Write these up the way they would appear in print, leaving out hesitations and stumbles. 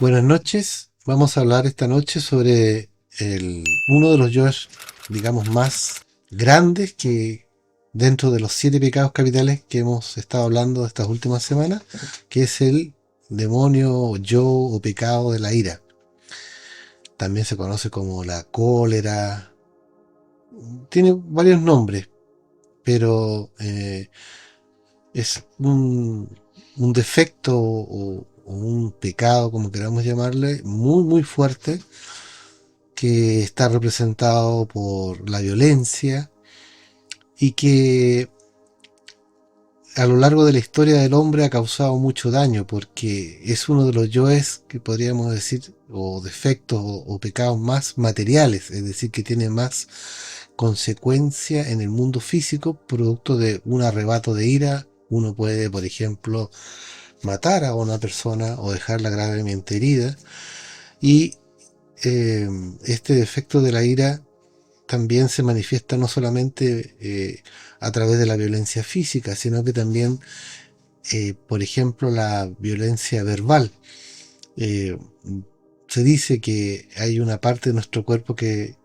Buenas noches. Vamos a hablar esta noche sobre uno de los yoes, digamos, más grandes que dentro de los 7 pecados capitales que hemos estado hablando estas últimas semanas, que es el demonio o yo o pecado de la ira. También se conoce como la cólera. Tiene varios nombres, pero es un defecto o un pecado, como queramos llamarle, muy, muy fuerte, que está representado por la violencia y que a lo largo de la historia del hombre ha causado mucho daño porque es uno de los yoes que podríamos decir, o defectos o pecados más materiales, es decir, que tiene más consecuencia en el mundo físico, producto de un arrebato de ira. Uno puede, por ejemplo, matar a una persona o dejarla gravemente herida, y este defecto de la ira también se manifiesta no solamente a través de la violencia física, sino que también, por ejemplo, la violencia verbal. Eh, Se dice que hay una parte de nuestro cuerpo que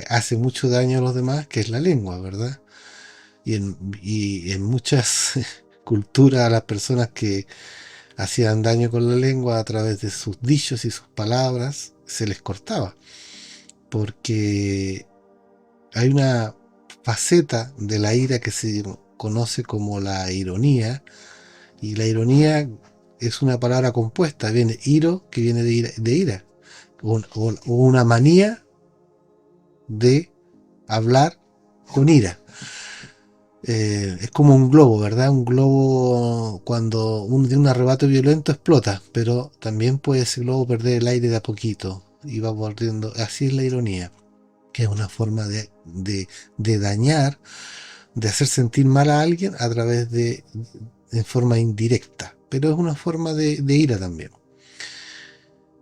hace mucho daño a los demás, que es la lengua, ¿verdad? Y en muchas culturas, a las personas que hacían daño con la lengua a través de sus dichos y sus palabras, se les cortaba, porque hay una faceta de la ira que se conoce como la ironía, y la ironía es una palabra compuesta, viene iro, que viene de ira, o una manía de hablar con ira. Es como un globo, ¿verdad? Un globo, cuando de un arrebato violento explota, pero también puede ese globo perder el aire de a poquito y va volviendo. Así es la ironía, que es una forma de dañar, de hacer sentir mal a alguien a través en forma indirecta, pero es una forma de ira también.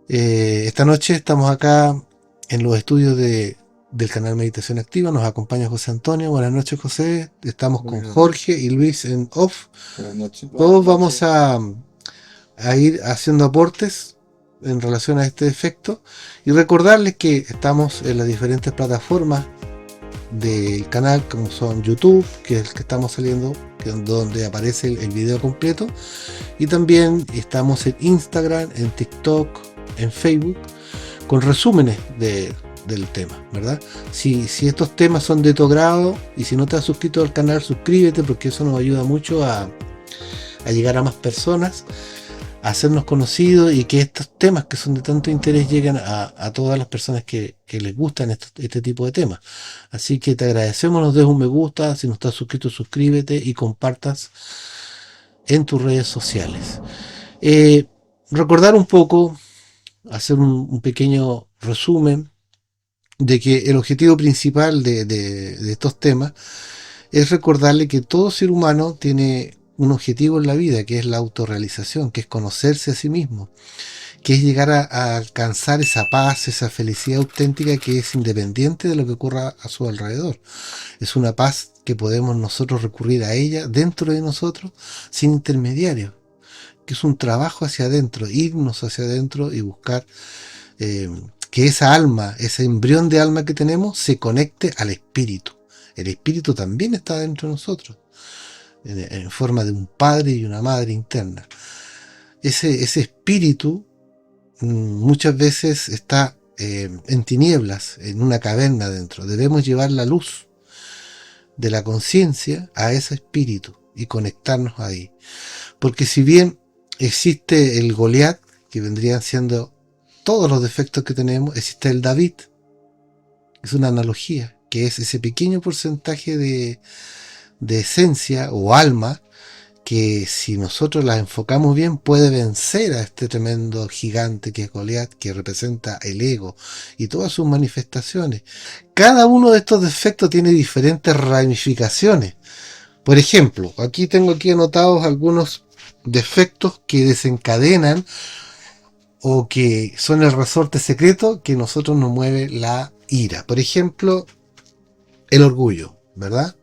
Esta noche estamos acá en los estudios del canal Meditación Activa. Nos acompaña José Antonio. Buenas noches, José. Estamos con Buenas Jorge y Luis en off. buenas noches. Todos vamos a ir haciendo aportes en relación a este efecto, y recordarles que estamos en las diferentes plataformas del canal, como son YouTube, que es el que estamos saliendo, que es donde aparece el video completo, y también estamos en Instagram, en TikTok, en Facebook, con resúmenes del tema, ¿verdad? Si estos temas son de tu agrado, y si no te has suscrito al canal, suscríbete, porque eso nos ayuda mucho a llegar a más personas, a hacernos conocidos, y que estos temas que son de tanto interés lleguen a todas las personas que les gustan este tipo de temas. Así que te agradecemos, nos des un me gusta, si no estás suscrito, suscríbete y compartas en tus redes sociales. Recordar un poco, hacer un pequeño resumen de que el objetivo principal de estos temas es recordarle que todo ser humano tiene un objetivo en la vida, que es la autorrealización, que es conocerse a sí mismo, que es llegar a alcanzar esa paz, esa felicidad auténtica que es independiente de lo que ocurra a su alrededor. Es una paz que podemos nosotros recurrir a ella dentro de nosotros, sin intermediarios, que es un trabajo hacia adentro, irnos hacia adentro y buscar eh, que esa alma, ese embrión de alma que tenemos, se conecte al espíritu. El espíritu también está dentro de nosotros, en forma de un padre y una madre interna. Ese espíritu muchas veces está en tinieblas, en una caverna dentro. Debemos llevar la luz de la conciencia a ese espíritu y conectarnos ahí. Porque si bien existe el Goliat, que vendrían siendo todos los defectos que tenemos, existe el David. Es una analogía, que es ese pequeño porcentaje de esencia o alma, que si nosotros la enfocamos bien puede vencer a este tremendo gigante que es Goliat, que representa el ego y todas sus manifestaciones. Cada uno de estos defectos tiene diferentes ramificaciones. Por ejemplo, tengo aquí anotados algunos defectos que desencadenan o que son el resorte secreto que nosotros nos mueve la ira. Por ejemplo, el orgullo, ¿verdad?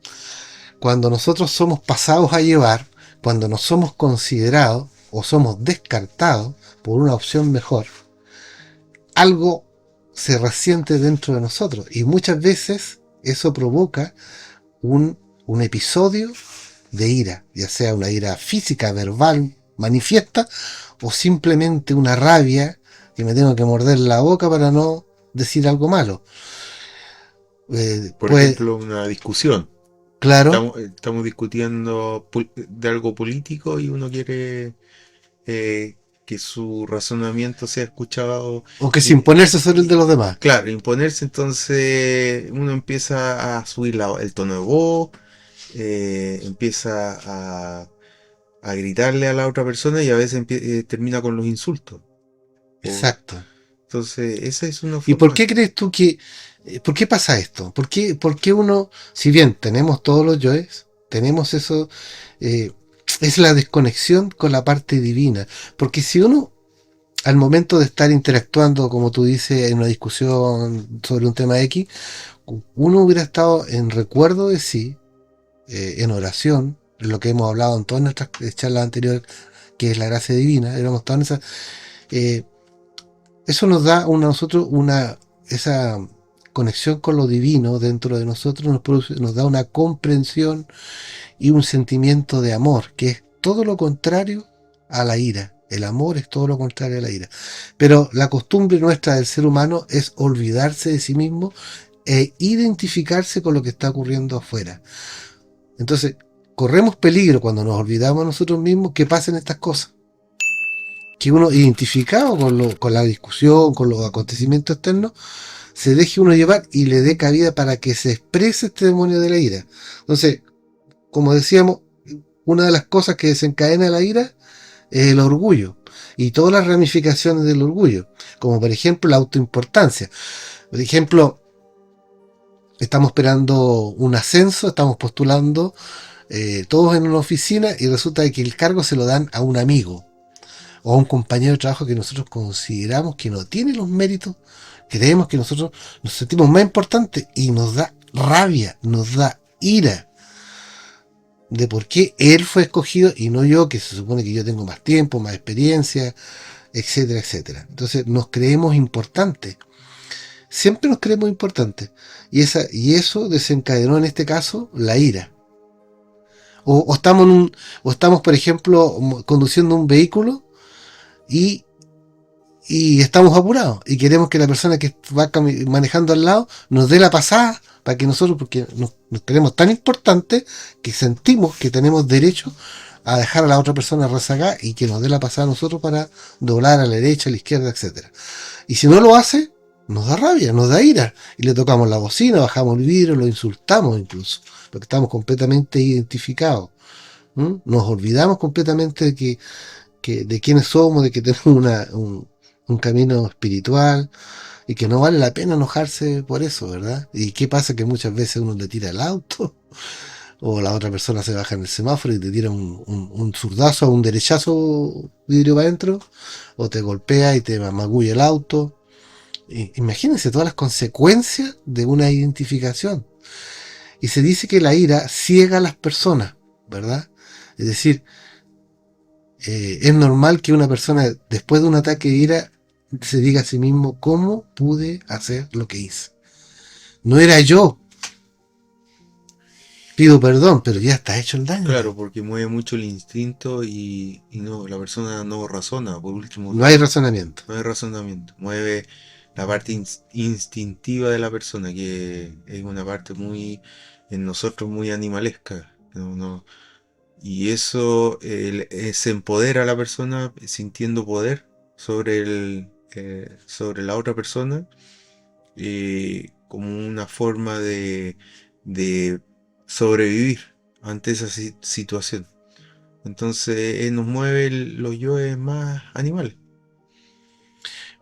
Cuando nosotros somos pasados a llevar, cuando no somos considerados o somos descartados por una opción mejor, algo se resiente dentro de nosotros y muchas veces eso provoca un episodio de ira, ya sea una ira física, verbal, manifiesta, o simplemente una rabia que me tengo que morder la boca para no decir algo malo. Por Pues, ejemplo, una discusión. claro, Estamos discutiendo de algo político y uno quiere que su razonamiento sea escuchado. o que sin Y, ponerse sobre el de los demás. claro, imponerse, entonces uno empieza a subir el tono de voz, empieza a gritarle a la otra persona y a veces termina con los insultos. O- Exacto. entonces, esa es una ¿Y por forma. qué crees tú que, por qué pasa esto? Por qué uno, si bien tenemos todos los yoes, tenemos eso, eh, es la desconexión con la parte divina? Porque si uno, al momento de estar interactuando, como tú dices, en una discusión sobre un tema X, uno hubiera estado en recuerdo de sí, en oración, en lo que hemos hablado en todas nuestras charlas anteriores, que es la gracia divina, hubiéramos estado en esa, eh, eso nos da a nosotros esa conexión con lo divino dentro de nosotros, nos da una comprensión y un sentimiento de amor, que es todo lo contrario a la ira. El amor es todo lo contrario a la ira. Pero la costumbre nuestra del ser humano es olvidarse de sí mismo e identificarse con lo que está ocurriendo afuera. Entonces, corremos peligro cuando nos olvidamos nosotros mismos que pasen estas cosas. Que uno, identificado con la discusión, con los acontecimientos externos, se deje uno llevar y le dé cabida para que se exprese este demonio de la ira. Entonces, como decíamos, una de las cosas que desencadena la ira es el orgullo y todas las ramificaciones del orgullo, como por ejemplo la autoimportancia. Por ejemplo, estamos esperando un ascenso, estamos postulando todos en una oficina y resulta que el cargo se lo dan a un amigo o a un compañero de trabajo que nosotros consideramos que no tiene los méritos, creemos que nosotros nos sentimos más importantes y nos da rabia, nos da ira de por qué él fue escogido y no yo, que se supone que yo tengo más tiempo, más experiencia, etcétera, etcétera. Entonces nos creemos importantes, siempre nos creemos importantes y eso desencadenó en este caso la ira. O estamos o estamos, por ejemplo, conduciendo un vehículo y estamos apurados y queremos que la persona que va manejando al lado nos dé la pasada para que nosotros, porque nos creemos tan importantes que sentimos que tenemos derecho a dejar a la otra persona rezagada y que nos dé la pasada a nosotros para doblar a la derecha, a la izquierda, etcétera. Y si no lo hace, nos da rabia, nos da ira y le tocamos la bocina, bajamos el vidrio, lo insultamos incluso, porque estamos completamente identificados. Nos olvidamos completamente de quiénes somos, de que tenemos un camino espiritual y que no vale la pena enojarse por eso, ¿verdad? ¿Y qué pasa? Que muchas veces uno le tira el auto o la otra persona se baja en el semáforo y te tira un zurdazo o un derechazo vidrio para adentro o te golpea y te magulla el auto. Imagínense todas las consecuencias de una identificación. Y se dice que la ira ciega a las personas, ¿verdad? Es decir, es normal que una persona después de un ataque de ira se diga a sí mismo cómo pude hacer lo que hice. No era yo, pido perdón, pero ya está hecho el daño. Claro, porque mueve mucho el instinto y no, la persona no razona, por último, No hay razonamiento. no hay razonamiento, mueve la parte instintiva de la persona, que es una parte muy, en nosotros muy animalesca, y eso se empodera a la persona sintiendo poder sobre sobre la otra persona, como una forma de sobrevivir ante esa situación. Entonces nos mueve los yoes más animales.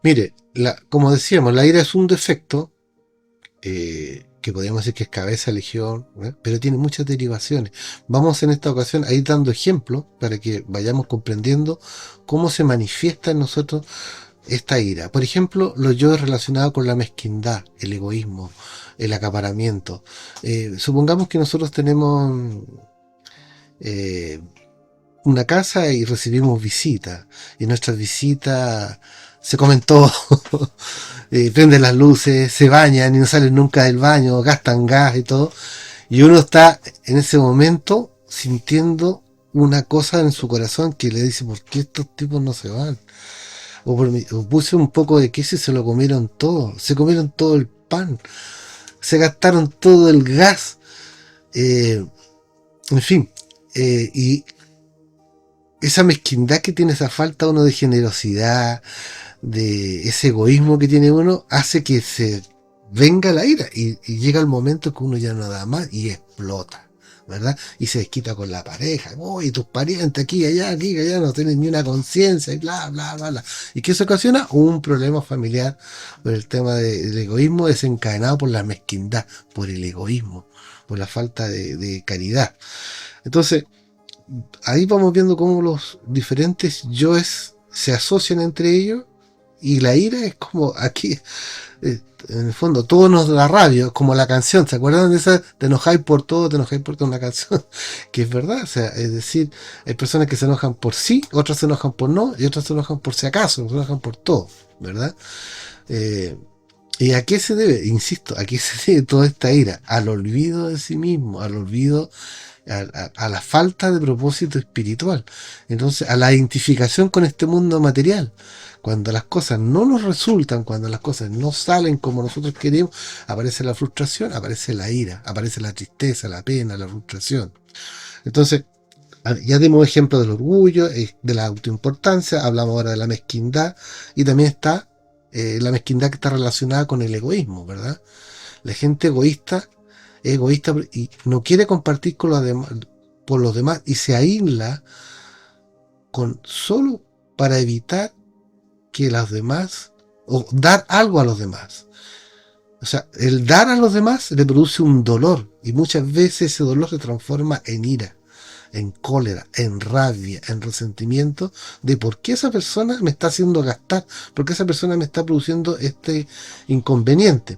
Mire, como decíamos, la ira es un defecto que podríamos decir que es cabeza, legión, ¿eh? Pero tiene muchas derivaciones. Vamos en esta ocasión a ir dando ejemplos para que vayamos comprendiendo cómo se manifiesta en nosotros esta ira. Por ejemplo, los yoes relacionados con la mezquindad, el egoísmo, el acaparamiento. Supongamos que nosotros tenemos una casa y recibimos visitas, y nuestras visitas se comen todo, prenden las luces, se bañan y no salen nunca del baño, gastan gas y todo. Y uno está en ese momento sintiendo una cosa en su corazón que le dice, ¿por qué estos tipos no se van? O puse un poco de queso y se lo comieron todo, se comieron todo el pan, se gastaron todo el gas, eh, en fin, y esa mezquindad que tiene, esa falta uno de generosidad, de ese egoísmo que tiene uno, hace que se venga la ira y llega el momento que uno ya no da más y explota, ¿verdad? Y se desquita con la pareja, oh, y tus parientes aquí, allá, no tienen ni una conciencia, y bla, bla, bla, bla. ¿Y qué se ocasiona? Un problema familiar por el tema del egoísmo desencadenado por la mezquindad, por el egoísmo, por la falta de caridad. Entonces, ahí vamos viendo cómo los diferentes yoes se asocian entre ellos y la ira es como aquí, en el fondo, todo nos da rabia, es como la canción, ¿se acuerdan de esa? Te enojáis por todo, te enojáis por toda una canción, que es verdad, o sea, es decir, hay personas que se enojan por sí, otras se enojan por no, y otras se enojan por si acaso, se enojan por todo, ¿verdad? Eh, ¿Y a qué se debe? Insisto, ¿a qué se debe toda esta ira? Al olvido de sí mismo, al olvido, a la falta de propósito espiritual. Entonces, a la identificación con este mundo material. Cuando las cosas no nos resultan, cuando las cosas no salen como nosotros queremos, aparece la frustración, aparece la ira, aparece la tristeza, la pena, la frustración. Entonces, ya dimos ejemplo del orgullo, de la autoimportancia, hablamos ahora de la mezquindad y también está la mezquindad que está relacionada con el egoísmo, ¿verdad? La gente egoísta es egoísta y no quiere compartir con los demás, por los demás y se aísla con solo para evitar que los demás o dar algo a los demás. O sea, el dar a los demás le produce un dolor y muchas veces ese dolor se transforma en ira, en cólera, en rabia, en resentimiento de por qué esa persona me está haciendo gastar, por qué esa persona me está produciendo este inconveniente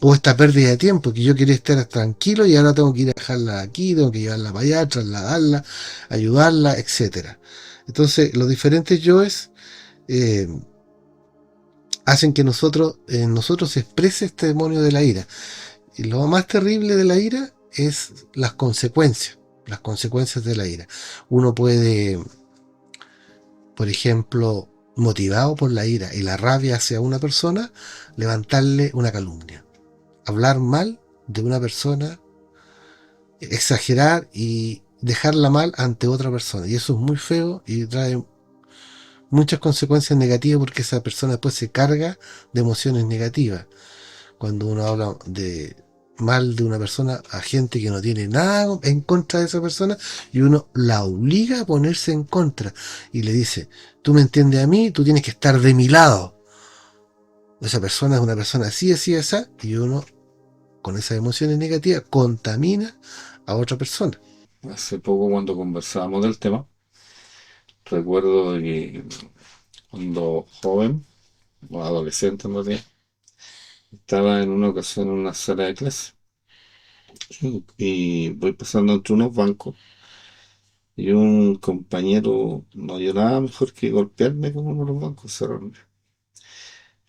o esta pérdida de tiempo, que yo quería estar tranquilo y ahora tengo que ir a dejarla aquí, tengo que llevarla para allá, trasladarla, ayudarla, etcétera. Entonces, los diferentes yoes eh, hacen que nosotros se exprese este demonio de la ira. Y lo más terrible de la ira es las consecuencias de la ira. Uno puede, por ejemplo, motivado por la ira y la rabia hacia una persona, levantarle una calumnia, hablar mal de una persona, exagerar y dejarla mal ante otra persona. Y eso es muy feo y trae muchas consecuencias negativas porque esa persona después se carga de emociones negativas. Cuando uno habla de mal de una persona a gente que no tiene nada en contra de esa persona y uno la obliga a ponerse en contra y le dice, tú me entiendes a mí, tú tienes que estar de mi lado. Esa persona es una persona así, así, así, y uno con esas emociones negativas contamina a otra persona. Hace poco cuando conversábamos del tema, recuerdo de que cuando joven, o adolescente en realidad, estaba en una ocasión en una sala de clase y voy pasando entre unos bancos y un compañero no dio nada mejor que golpearme con uno de los bancos, cerrarme.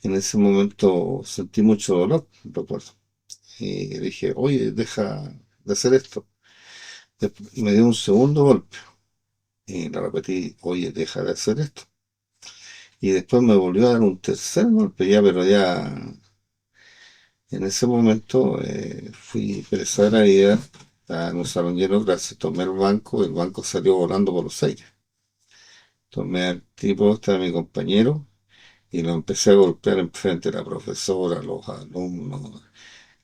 En ese momento sentí mucho dolor, recuerdo, y dije, oye, deja de hacer esto. Y me dio un segundo golpe y le repetí, oye, deja de hacer esto. Y después me volvió a dar un tercer golpe ya, pero ya en ese momento fui presa de la idea, estaba en un salón lleno de clases, tomé el banco salió volando por los aires. Tomé al tipo, estaba mi compañero, y lo empecé a golpear en frente de la profesora, los alumnos.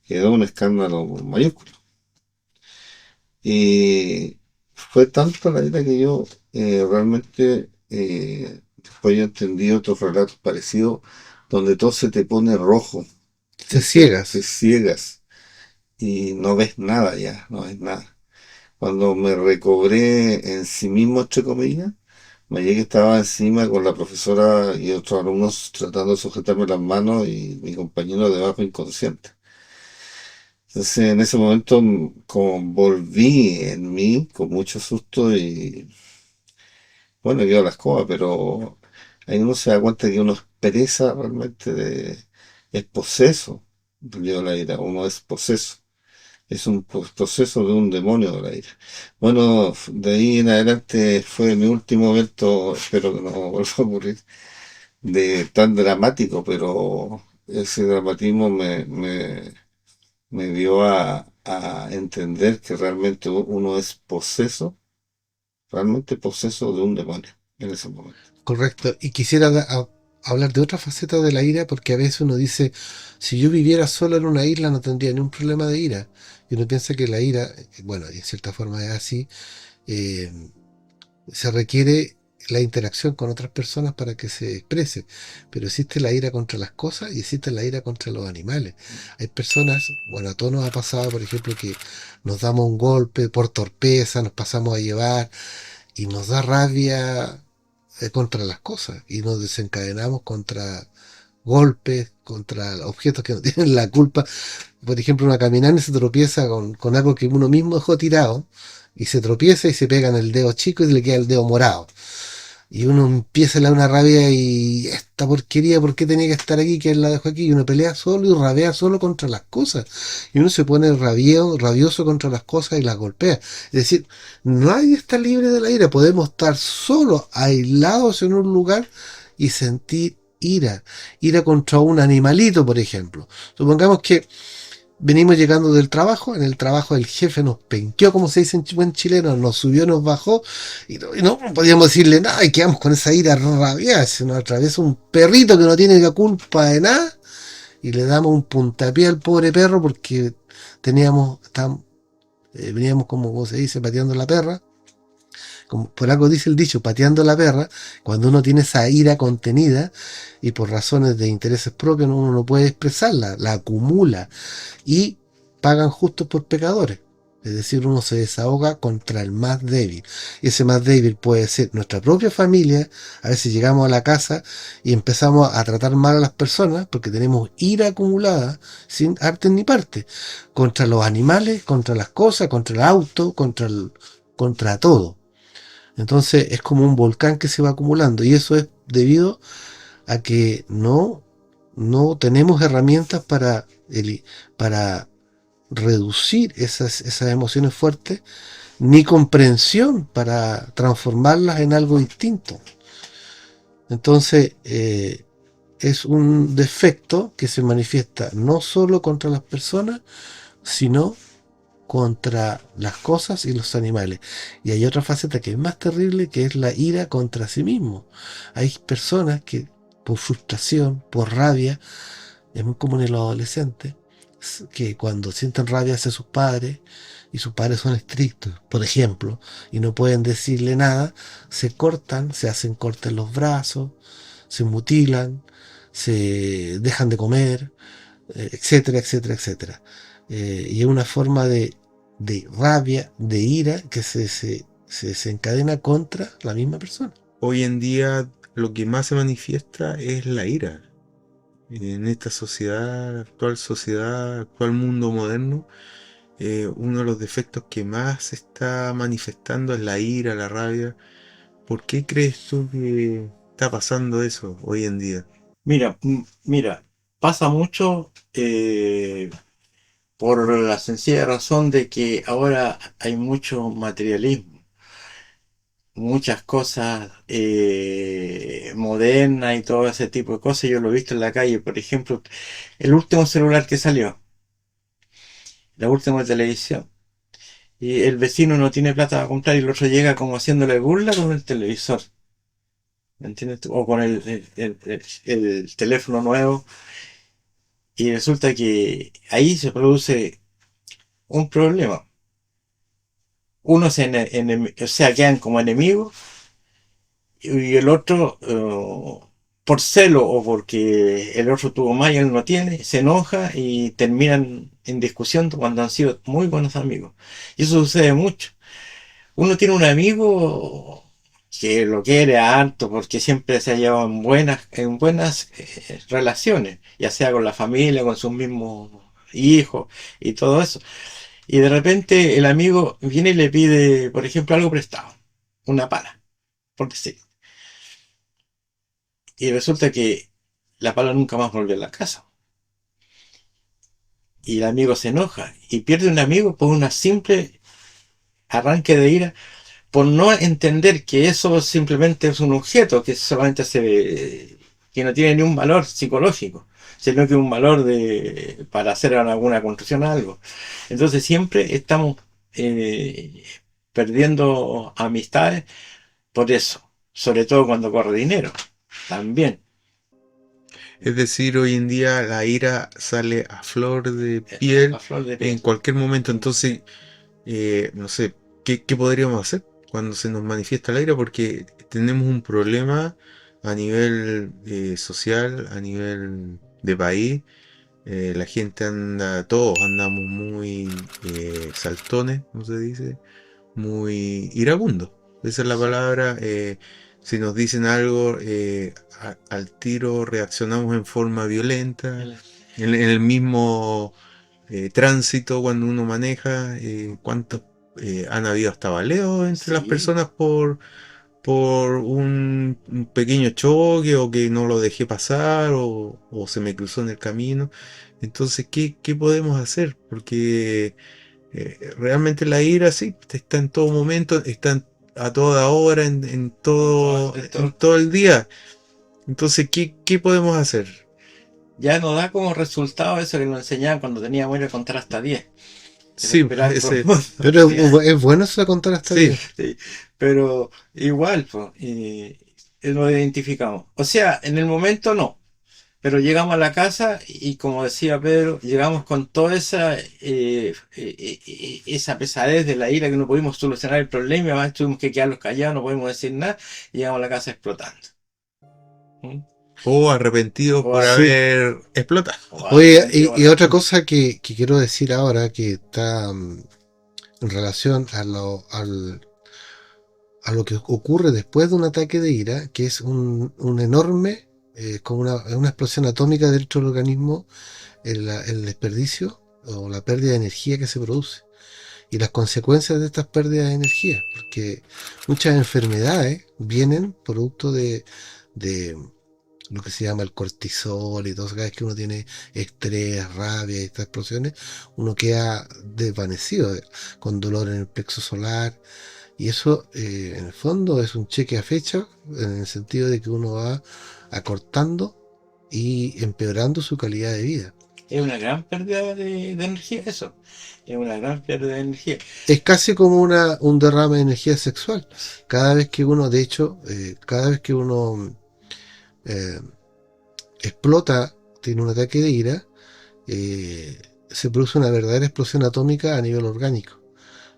Quedó un escándalo mayúsculo. Y fue tanta la ira que yo realmente después yo entendí otros relatos parecidos donde todo se te pone rojo, Te te ciegas. ciegas y no ves nada ya, no ves nada. Cuando me recobré en sí mismo, entre comillas, me llegué que estaba encima con la profesora y otros alumnos tratando de sujetarme las manos y mi compañero debajo inconsciente. Entonces en ese momento como volví en mí con mucho susto y bueno, quedó la escoba, pero ahí uno se da cuenta que uno es pereza realmente es poseso. Yo la ira, uno es poseso. Es un proceso de un demonio de la ira. Bueno, de ahí en adelante fue mi último evento, espero que no vuelva a ocurrir, de tan dramático, pero ese dramatismo me dio a entender que realmente uno es poseso, realmente poseso de un demonio en ese momento. Correcto. Y quisiera hablar de otra faceta de la ira, porque a veces uno dice, si yo viviera solo en una isla no tendría ni un problema de ira. Y uno piensa que la ira, bueno, y en cierta forma es así, eh, se requiere la interacción con otras personas para que se exprese, pero existe la ira contra las cosas y existe la ira contra los animales. Hay personas, bueno, a todos nos ha pasado, por ejemplo, que nos damos un golpe por torpeza, nos pasamos a llevar y nos da rabia contra las cosas y nos desencadenamos contra golpes, contra objetos que no tienen la culpa. Por ejemplo, una caminante se tropieza con algo que uno mismo dejó tirado y se tropieza y se pega en el dedo chico y le queda el dedo morado. Y uno empieza a dar una rabia y esta porquería, ¿por qué tenía que estar aquí? ¿Quién la dejó aquí? Y uno pelea solo y rabea solo contra las cosas. Y uno se pone rabioso contra las cosas y las golpea. Es decir, nadie está libre de la ira. Podemos estar solos, aislados en un lugar y sentir ira. Ira contra un animalito, por ejemplo. Supongamos que venimos llegando del trabajo, en el trabajo el jefe nos penqueó, como se dice en buen chileno, nos subió, nos bajó, y no podíamos decirle nada, y quedamos con esa ira rabiada, se nos atraviesa un perrito que no tiene la culpa de nada, y le damos un puntapié al pobre perro porque veníamos como se dice, pateando la perra, como por algo dice el dicho, pateando la perra, cuando uno tiene esa ira contenida y por razones de intereses propios uno no puede expresarla, la acumula y pagan justos por pecadores. Es decir, uno se desahoga contra el más débil. Y ese más débil puede ser nuestra propia familia. A veces llegamos a la casa y empezamos a tratar mal a las personas porque tenemos ira acumulada sin arte ni parte. Contra los animales, contra las cosas, contra el auto, contra todo. Entonces es como un volcán que se va acumulando. Y eso es debido a que no tenemos herramientas para reducir esas emociones fuertes, ni comprensión para transformarlas en algo distinto. Entonces, es un defecto que se manifiesta no solo contra las personas, sino contra las cosas y los animales. Y hay otra faceta que es más terrible, que es la ira contra sí mismo. Hay personas que por frustración, por rabia, es muy común en los adolescentes, que cuando sienten rabia hacia sus padres y sus padres son estrictos, por ejemplo, y no pueden decirle nada, se cortan, se hacen cortes en los brazos, se mutilan, se dejan de comer, etcétera, etcétera, etcétera. Y es una forma de rabia, de ira que se desencadena contra la misma persona. Hoy en día lo que más se manifiesta es la ira. En esta sociedad, actual mundo moderno, uno de los defectos que más se está manifestando es la ira, la rabia. ¿Por qué crees tú que está pasando eso hoy en día? Mira, pasa mucho por la sencilla razón de que ahora hay mucho materialismo, muchas cosas modernas y todo ese tipo de cosas. Yo lo he visto en la calle, por ejemplo, el último celular que salió, la última televisión, y el vecino no tiene plata para comprar y el otro llega como haciéndole burla con el televisor. ¿Me entiendes tú? O con el teléfono nuevo. Y resulta que ahí se produce un problema. Uno o sea, quedan como enemigos y el otro, por celo o porque el otro tuvo más y él no tiene, se enoja y terminan en discusión cuando han sido muy buenos amigos. Y eso sucede mucho. Uno tiene un amigo que lo quiere harto porque siempre se ha llevado en buenas relaciones, ya sea con la familia, con sus mismos hijos y todo eso. Y de repente el amigo viene y le pide, por ejemplo, algo prestado, una pala, por decir. Y resulta que la Paula nunca más volvió a la casa. Y el amigo se enoja y pierde un amigo por una simple arranque de ira, por no entender que eso simplemente es un objeto que solamente que no tiene ni un valor psicológico, sino que un valor para hacer alguna construcción o algo. Entonces siempre estamos perdiendo amistades por eso, sobre todo cuando corre dinero, también. Es decir, hoy en día la ira sale a flor de piel A flor de piel. en cualquier momento. Entonces, no sé, ¿qué podríamos hacer cuando se nos manifiesta la ira? Porque tenemos un problema a nivel social, a nivel de país. La gente todos andamos muy saltones, ¿cómo se dice? Muy iracundos. Esa es la palabra. Si nos dicen algo, al tiro reaccionamos en forma violenta. En el mismo tránsito, cuando uno maneja, cuántos han habido hasta baleos entre las Sí. personas por un pequeño choque, o que no lo dejé pasar, o se me cruzó en el camino. Entonces, ¿qué podemos hacer? Porque realmente la ira sí está en todo momento, está a toda hora, en todo el día. Entonces, ¿qué podemos hacer? Ya nos da como resultado eso que nos enseñaban cuando teníamos que contar hasta 10. Sí, Esperar ese, por- Pero Sí, es bueno eso de contar hasta sí. 10. sí, pero igual, pues, lo identificamos. O sea, en el momento no, pero llegamos a la casa y como decía Pedro, llegamos con toda esa pesadez de la ira, que no pudimos solucionar el problema, y además tuvimos que quedarnos callados, no podemos decir nada, y llegamos a la casa explotando. ¿Mm? O arrepentidos O por así. haber explotado. Oye, Arrepentido, y otra cosa que quiero decir ahora, que está en relación a lo que ocurre después de un ataque de ira, que es un enorme, como una explosión atómica dentro del organismo, el desperdicio o la pérdida de energía que se produce. Y las consecuencias de estas pérdidas de energía, porque muchas enfermedades vienen producto de lo que se llama el cortisol y todo eso. Cada vez que uno tiene estrés, rabia y estas explosiones, uno queda desvanecido, con dolor en el plexo solar, y eso en el fondo es un cheque a fecha, en el sentido de que uno va acortando y empeorando su calidad de vida. Es una gran pérdida de energía eso. Es una gran pérdida de energía. Es casi como un derrame de energía sexual. Cada vez que uno, de hecho, cada vez que uno eh, explota, tiene un ataque de ira, se produce una verdadera explosión atómica a nivel orgánico.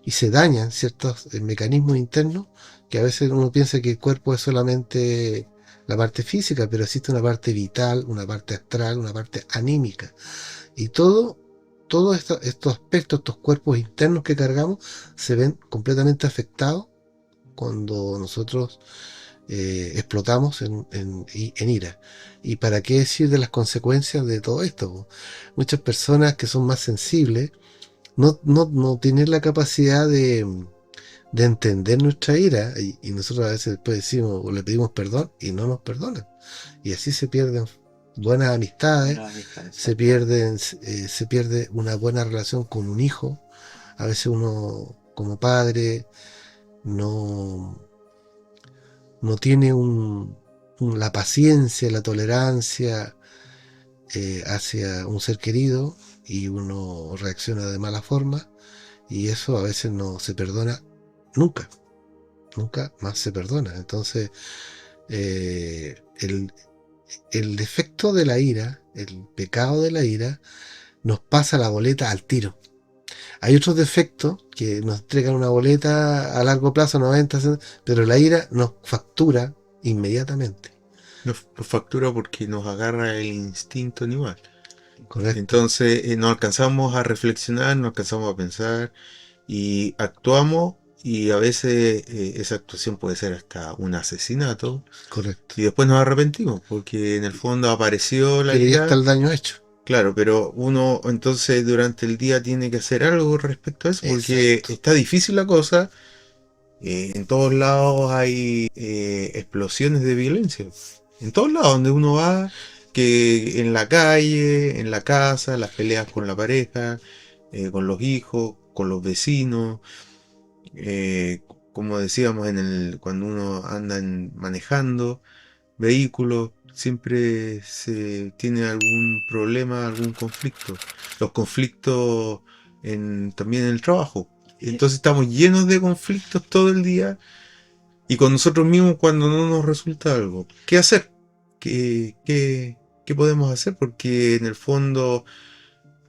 Y se dañan ciertos mecanismos internos, que a veces uno piensa que el cuerpo es solamente la parte física, pero existe una parte vital, una parte astral, una parte anímica. Y todos estos aspectos, estos cuerpos internos que cargamos, se ven completamente afectados cuando nosotros explotamos en ira. ¿Y para qué decir de las consecuencias de todo esto? Muchas personas que son más sensibles no tienen la capacidad de entender nuestra ira, y nosotros a veces después decimos o le pedimos perdón y no nos perdonan. Y así se pierden buenas amistades, se pierde una buena relación con un hijo. A veces uno como padre no tiene la paciencia, la tolerancia hacia un ser querido, y uno reacciona de mala forma, y eso a veces no se perdona nunca más se perdona. Entonces el defecto de la ira, el pecado de la ira, nos pasa la boleta al tiro. Hay otros defectos que nos entregan una boleta a largo plazo, 90, pero la ira nos factura inmediatamente. Nos factura porque nos agarra el instinto animal. Correcto. Entonces no alcanzamos a reflexionar, no alcanzamos a pensar y actuamos, y a veces esa actuación puede ser hasta un asesinato. Correcto. Y después nos arrepentimos porque en el fondo apareció la Pero ya ira. está el daño hecho. Claro, pero uno entonces durante el día tiene que hacer algo respecto a eso, porque Exacto. está difícil la cosa. En todos lados hay explosiones de violencia. En todos lados donde uno va. que en la calle, en la casa, las peleas con la pareja, con los hijos, con los vecinos, eh, como decíamos cuando uno anda manejando vehículos, siempre se tiene algún problema, algún conflicto. Los conflictos también en el trabajo. Entonces estamos llenos de conflictos todo el día y con nosotros mismos cuando no nos resulta algo. ¿Qué hacer? ¿Qué podemos hacer? Porque en el fondo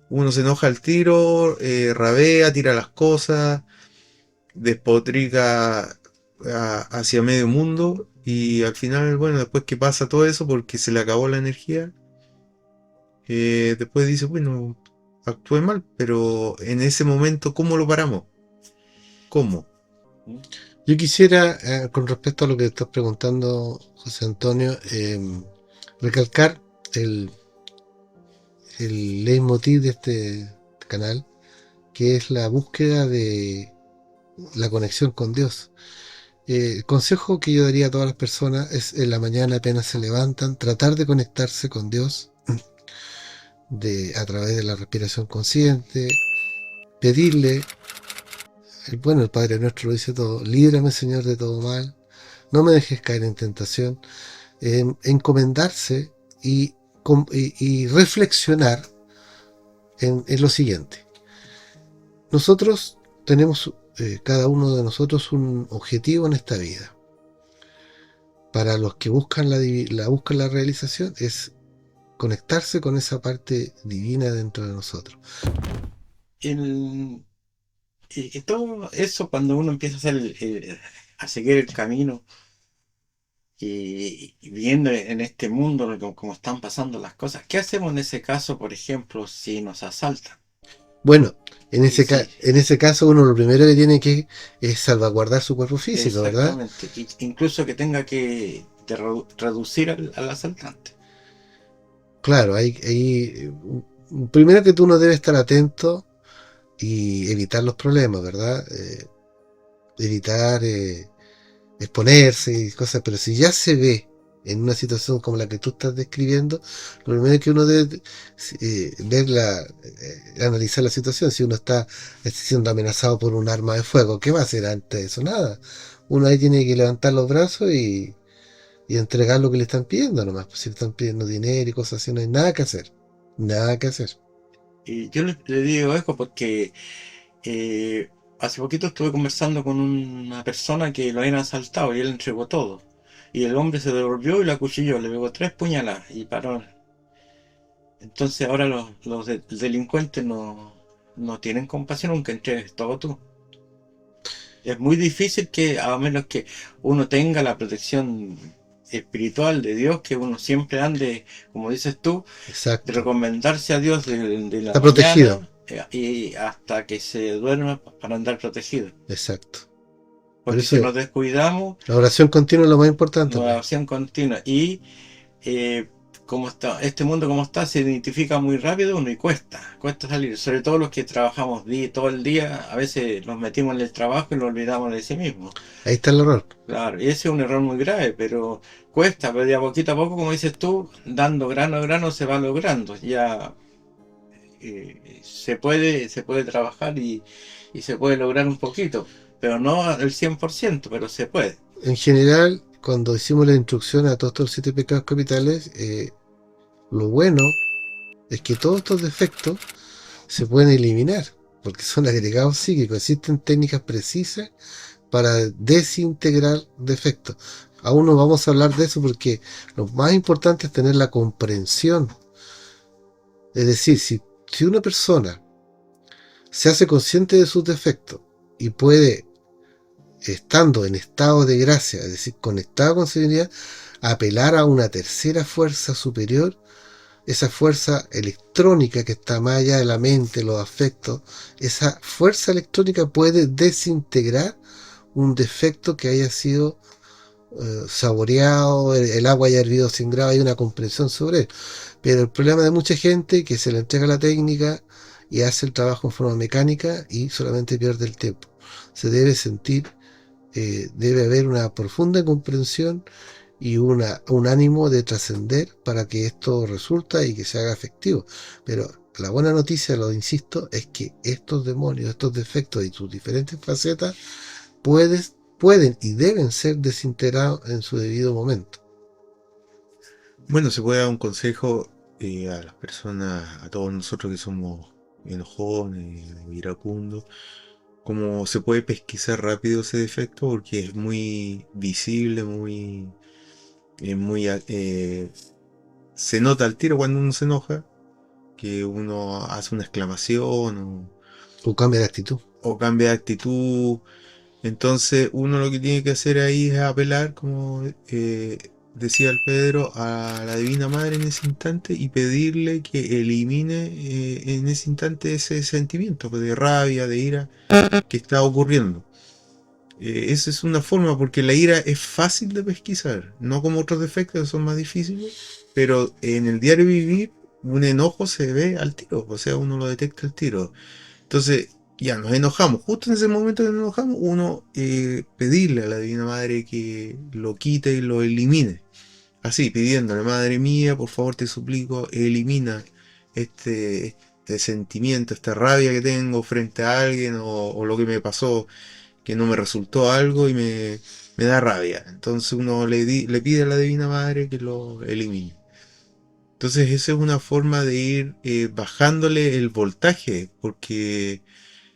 uno se enoja al tiro, rabea, tira las cosas, despotrica hacia medio mundo y al final, bueno, después que pasa todo eso porque se le acabó la energía, después dice, bueno, actué mal, pero en ese momento, ¿cómo lo paramos? ¿Cómo? Yo quisiera, con respecto a lo que estás preguntando, José Antonio, recalcar el leitmotiv de este canal, que es la búsqueda de la conexión con Dios. El consejo que yo daría a todas las personas es en la mañana apenas se levantan, tratar de conectarse con Dios a través de la respiración consciente, pedirle, el Padre Nuestro lo dice todo, líbrame Señor de todo mal, no me dejes caer en tentación, encomendarse y reflexionar en lo siguiente. Nosotros tenemos, cada uno de nosotros, un objetivo en esta vida. Para los que buscan la realización es conectarse con esa parte divina dentro de nosotros. Y todo eso cuando uno empieza a seguir el camino y viendo en este mundo cómo están pasando las cosas, ¿qué hacemos en ese caso, por ejemplo, si nos asaltan? Bueno, en Sí. ese caso uno lo primero que tiene que es salvaguardar su cuerpo físico, ¿verdad? Exactamente. Incluso que tenga que reducir al asaltante. Claro, primero que tú no debes estar atento y evitar los problemas, ¿verdad? Evitar exponerse y cosas, pero si ya se ve en una situación como la que tú estás describiendo, lo primero que uno debe analizar la situación. Si uno está siendo amenazado por un arma de fuego, ¿qué va a hacer ante eso? Nada. Uno ahí tiene que levantar los brazos y entregar lo que le están pidiendo nomás. Pues si le están pidiendo dinero y cosas así, no hay nada que hacer. Nada que hacer. Y yo le digo esto porque hace poquito estuve conversando con una persona que lo habían asaltado y él entregó todo. Y el hombre se devolvió y lo acuchilló, le pegó 3 puñaladas y paró. Entonces ahora los delincuentes no tienen compasión aunque entregues todo tú. Es muy difícil que, a menos que uno tenga la protección espiritual de Dios, que uno siempre ande, como dices tú, Exacto. de recomendarse a Dios de la Está protegido. Y hasta que se duerma para andar protegido. Exacto. Porque si nos descuidamos, la oración continua es lo más importante. La oración continua. Y como está, este mundo como está, se identifica muy rápido uno y cuesta salir. Sobre todo los que trabajamos todo el día, a veces nos metimos en el trabajo y nos olvidamos de sí mismos. Ahí está el error. Claro, y ese es un error muy grave, pero cuesta, pero de a poquito a poco, como dices tú, dando grano a grano se va logrando. Ya se puede trabajar y se puede lograr un poquito, pero no al 100%, pero se puede. En general, cuando hicimos la instrucción a todos estos 7 pecados capitales, lo bueno es que todos estos defectos se pueden eliminar, porque son agregados psíquicos. Existen técnicas precisas para desintegrar defectos. Aún no vamos a hablar de eso porque lo más importante es tener la comprensión. Es decir, si una persona se hace consciente de sus defectos y puede, estando en estado de gracia, es decir, conectado con serenidad, apelar a una tercera fuerza superior, esa fuerza electrónica que está más allá de la mente, los afectos, esa fuerza electrónica puede desintegrar un defecto que haya sido saboreado, el agua haya hervido 100 grados, hay una comprensión sobre él. Pero el problema de mucha gente que se le entrega la técnica y hace el trabajo en forma mecánica y solamente pierde el tiempo. Se debe sentir, debe haber una profunda comprensión y un ánimo de trascender para que esto resulta y que se haga efectivo. Pero la buena noticia, lo insisto, es que estos demonios, estos defectos y sus diferentes facetas pueden y deben ser desintegrados en su debido momento. Bueno, se puede dar un consejo a las personas, a todos nosotros que somos enojones, iracundos, cómo se puede pesquisar rápido ese defecto, porque es muy visible, se nota al tiro cuando uno se enoja, que uno hace una exclamación O cambia de actitud. o cambia de actitud. Entonces uno lo que tiene que hacer ahí es apelar, como decía el Pedro, a la Divina Madre en ese instante y pedirle que elimine en ese instante ese sentimiento pues, de rabia, de ira que está ocurriendo. Esa es una forma, porque la ira es fácil de pesquisar, no como otros defectos que son más difíciles, pero en el diario vivir un enojo se ve al tiro, o sea, uno lo detecta al tiro. Entonces, ya nos enojamos, justo en ese momento que nos enojamos, uno pedirle a la Divina Madre que lo quite y lo elimine. Así, pidiéndole, Madre mía, por favor te suplico, elimina este sentimiento, esta rabia que tengo frente a alguien o lo que me pasó, que no me resultó algo y me da rabia. Entonces uno le pide a la Divina Madre que lo elimine. Entonces esa es una forma de ir bajándole el voltaje, porque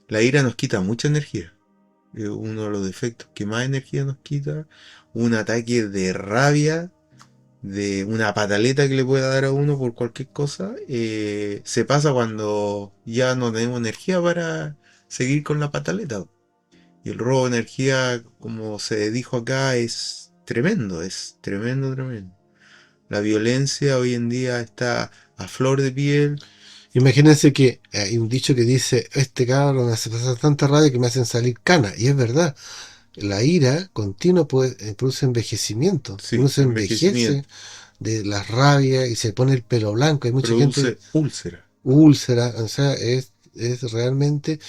la ira nos quita mucha energía. Uno de los defectos que más energía nos quita, un ataque de rabia, de una pataleta que le pueda dar a uno por cualquier cosa, se pasa cuando ya no tenemos energía para seguir con la pataleta. Y el robo de energía, como se dijo acá, es tremendo, tremendo. La violencia hoy en día está a flor de piel. Imagínense que hay un dicho que dice, este cabrón me hace pasar tanta rabia que me hacen salir canas. Y es verdad, la ira continua produce envejecimiento. Sí, Uno se envejece envejecimiento. de la rabia y se pone el pelo blanco. Hay mucha gente Produce úlcera. úlcera, o sea, es realmente,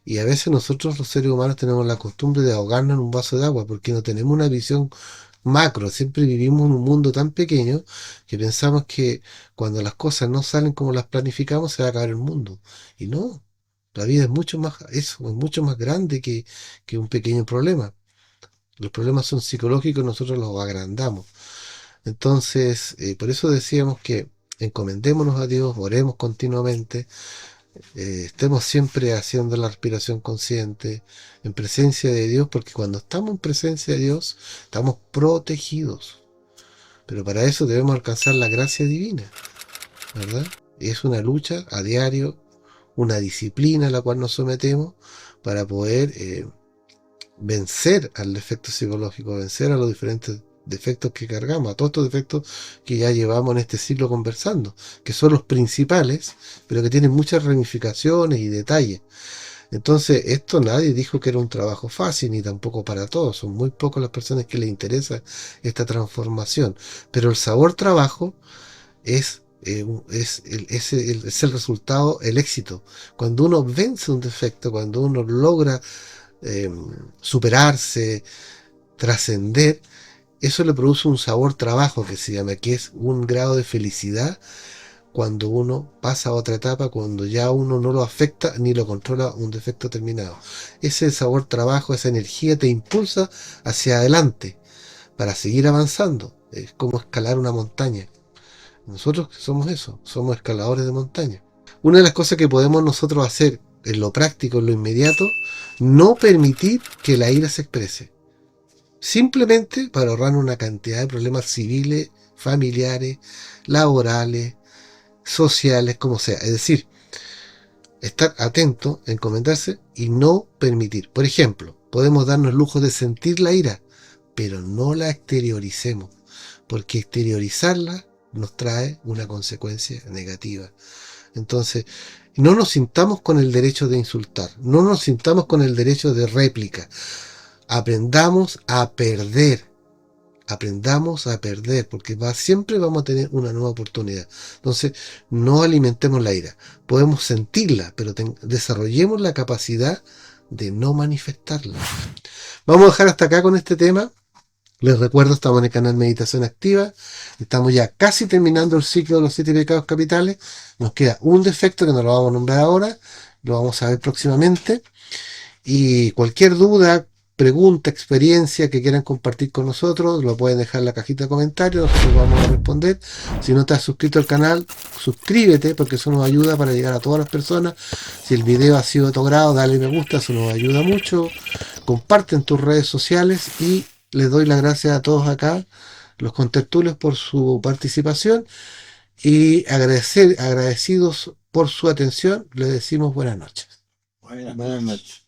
y a veces nosotros los seres humanos tenemos la costumbre de ahogarnos en un vaso de agua porque no tenemos una visión macro, siempre vivimos en un mundo tan pequeño que pensamos que cuando las cosas no salen como las planificamos se va a acabar el mundo, y no, la vida es mucho más, eso, es mucho más grande que un pequeño problema. Los problemas son psicológicos, nosotros los agrandamos. Entonces, por eso decíamos que encomendémonos a Dios, oremos continuamente, estemos siempre haciendo la respiración consciente, en presencia de Dios, porque cuando estamos en presencia de Dios, estamos protegidos. Pero para eso debemos alcanzar la gracia divina, ¿verdad? Es una lucha a diario, una disciplina a la cual nos sometemos para poder vencer al defecto psicológico, vencer a los diferentes defectos que cargamos, a todos estos defectos que ya llevamos en este ciclo conversando, que son los principales, pero que tienen muchas ramificaciones y detalles. Entonces, esto nadie dijo que era un trabajo fácil, ni tampoco para todos. Son muy pocas las personas que les interesa esta transformación. Pero el sabor trabajo es el resultado, el éxito. Cuando uno vence un defecto, cuando uno logra superarse, trascender, eso le produce un sabor trabajo que se llama, que es un grado de felicidad cuando uno pasa a otra etapa, cuando ya uno no lo afecta ni lo controla un defecto terminado. Ese sabor trabajo, esa energía te impulsa hacia adelante para seguir avanzando. Es como escalar una montaña. Nosotros somos eso, somos escaladores de montaña. Una de las cosas que podemos nosotros hacer en lo práctico, en lo inmediato, no permitir que la ira se exprese. Simplemente para ahorrar una cantidad de problemas civiles, familiares, laborales, sociales, como sea. Es decir, estar atento, encomendarse y no permitir. Por ejemplo, podemos darnos el lujo de sentir la ira, pero no la exterioricemos, porque exteriorizarla nos trae una consecuencia negativa. Entonces, no nos sintamos con el derecho de insultar, no nos sintamos con el derecho de réplica. Aprendamos a perder, porque siempre vamos a tener una nueva oportunidad. Entonces, no alimentemos la ira. Podemos sentirla, pero desarrollemos la capacidad de no manifestarla. Vamos a dejar hasta acá con este tema. Les recuerdo, estamos en el canal Meditación Activa. Estamos ya casi terminando el ciclo de los 7 pecados capitales. Nos queda un defecto que no lo vamos a nombrar ahora. Lo vamos a ver próximamente. Y cualquier duda, pregunta, experiencia que quieran compartir con nosotros, lo pueden dejar en la cajita de comentarios, nosotros vamos a responder. Si no te has suscrito al canal, suscríbete, porque eso nos ayuda para llegar a todas las personas. Si el video ha sido de tu agrado, dale me gusta, eso nos ayuda mucho. Comparte en tus redes sociales y les doy las gracias a todos acá, los contertulios, por su participación, y agradecidos por su atención, les decimos buenas noches. Buenas noches.